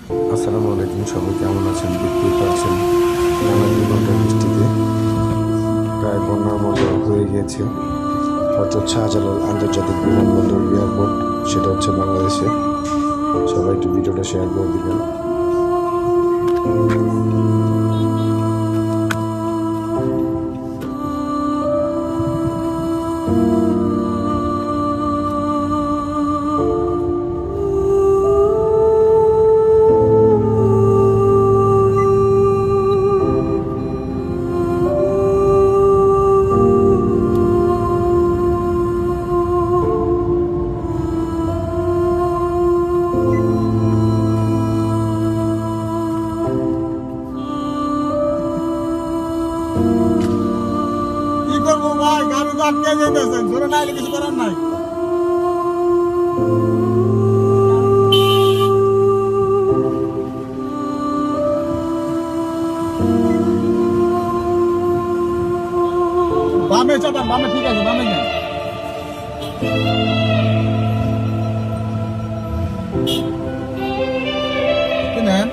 আসসালামু আলাইকুম, সবাই কেমন আছেন? দেখতেই পাচ্ছেন টানা 2 ঘন্টা বৃষ্টিতে প্রায় বন্যার মতো হয়ে গিয়েছে হযরত শাহজালাল আন্তর্জাতিক বিমানবন্দর এয়ারপোর্ট, সেটা হচ্ছে বাংলাদেশে। সবাই একটু ভিডিওটা শেয়ার করে দিবেন। কি করবো ভাই, গাড়ি তো আটকে যেতেছেন, ধরে নাইলে কিছু করার নাই। বামে চাপান, বামে ঠিক আছে, বামে যান। কি নেন?